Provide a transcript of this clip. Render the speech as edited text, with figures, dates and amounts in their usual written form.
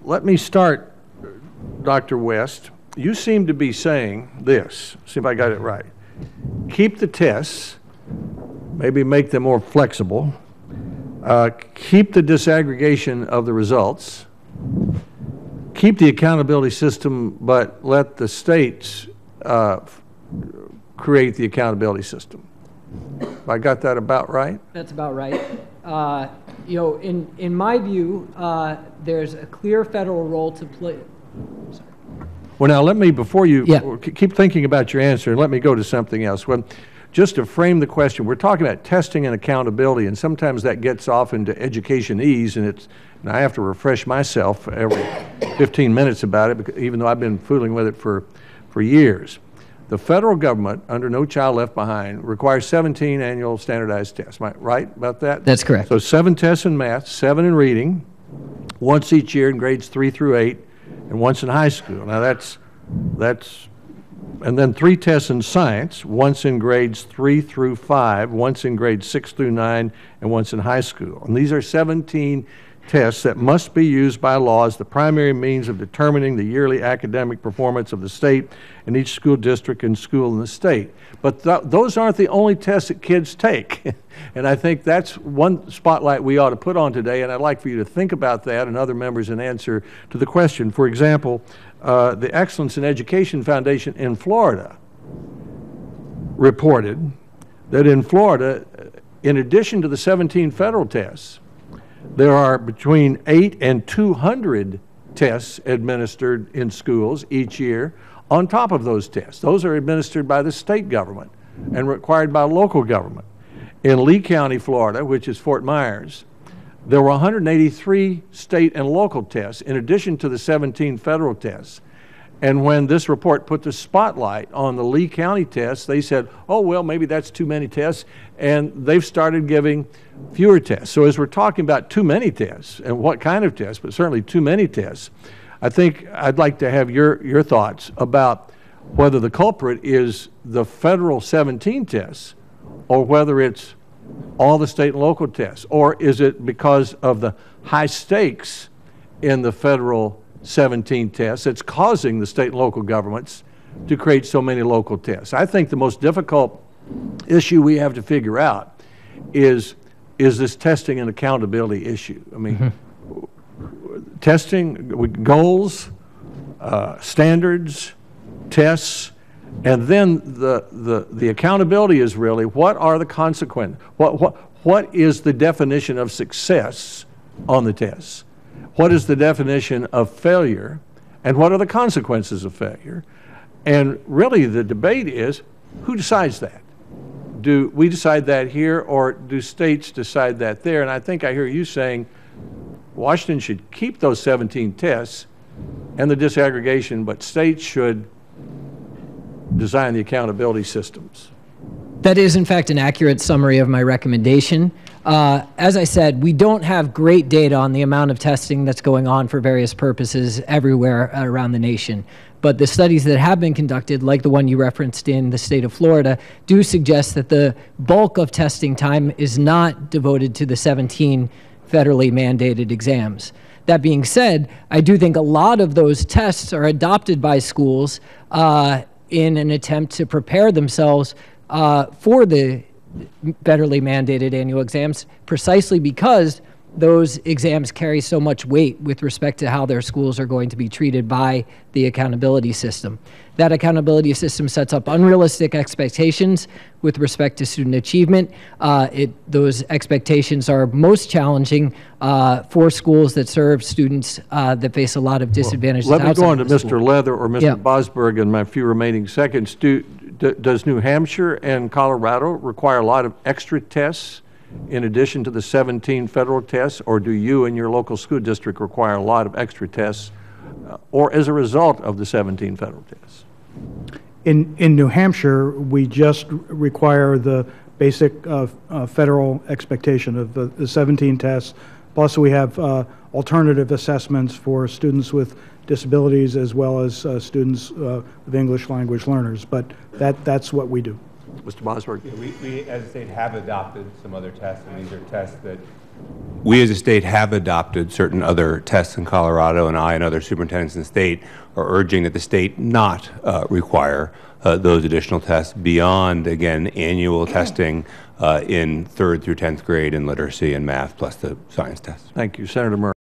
let me start, Dr. West. You seem to be saying this, see if I got it right. Keep the tests, maybe make them more flexible, keep the disaggregation of the results, keep the accountability system, but let the states create the accountability system. I got that about right? That's about right. You know, in my view, there's a clear federal role to play. Sorry. Well, now let me, before you keep thinking about your answer, and let me go to something else. Well, just to frame the question, we're talking about testing and accountability, and sometimes that gets off into educationese, and I have to refresh myself every 15 minutes about it, because, even though I've been fooling with it for years. The federal government, under No Child Left Behind, requires 17 annual standardized tests. Am I right about that? That's correct. So 7 tests in math, 7 in reading, once each year in grades 3 through 8, and once in high school. Now and then 3 tests in science, once in grades 3 through 5, once in grades 6 through 9, and once in high school. And these are 17 tests that must be used by law as the primary means of determining the yearly academic performance of the state and each school district and school in the state. But those aren't the only tests that kids take. And I think that's one spotlight we ought to put on today, and I'd like for you to think about that and other members in answer to the question. For example, the Excellence in Education Foundation in Florida reported that in Florida, in addition to the 17 federal tests, there are between 8 and 200 tests administered in schools each year on top of those tests. Those are administered by the state government and required by local government. In Lee County, Florida, which is Fort Myers, there were 183 state and local tests in addition to the 17 federal tests. And when this report put the spotlight on the Lee County tests, they said, oh, well, maybe that's too many tests, and they've started giving fewer tests. So as we're talking about too many tests, and what kind of tests, but certainly too many tests, I think I'd like to have your thoughts about whether the culprit is the federal 17 tests or whether it's all the state and local tests, or is it because of the high stakes in the federal 17 tests that's causing the state and local governments to create so many local tests. I think the most difficult issue we have to figure out is this testing and accountability issue. I mean, testing, goals, standards, tests, and then the accountability is really what are the consequences? What is the definition of success on the tests? What is the definition of failure, and what are the consequences of failure? And really the debate is, who decides that? Do we decide that here, or do states decide that there? And I think I hear you saying Washington should keep those 17 tests and the disaggregation, but states should design the accountability systems. That is, in fact, an accurate summary of my recommendation. As I said, we don't have great data on the amount of testing that's going on for various purposes everywhere around the nation. But the studies that have been conducted, like the one you referenced in the state of Florida, do suggest that the bulk of testing time is not devoted to the 17 federally mandated exams. That being said, I do think a lot of those tests are adopted by schools in an attempt to prepare themselves for the federally mandated annual exams, precisely because those exams carry so much weight with respect to how their schools are going to be treated by the accountability system. That accountability system sets up unrealistic expectations with respect to student achievement. Those expectations are most challenging for schools that serve students that face a lot of disadvantages. Let me go on to Mr. Leather or Mr. Bosberg in my few remaining seconds. Does New Hampshire and Colorado require a lot of extra tests in addition to the 17 federal tests, or do you and your local school district require a lot of extra tests, or as a result of the 17 federal tests? In New Hampshire, we just require the basic federal expectation of the 17 tests, plus we have alternative assessments for students with disabilities as well as students of English language learners, but that's what we do. Mr. Bosberg. We, as a state, have adopted some other tests, and these are tests that We as a state have adopted certain other tests in Colorado, and I and other superintendents in the state are urging that the state not require those additional tests beyond, again, annual testing in 3rd through 10th grade in literacy and math, plus the science tests. Thank you, Senator Murray.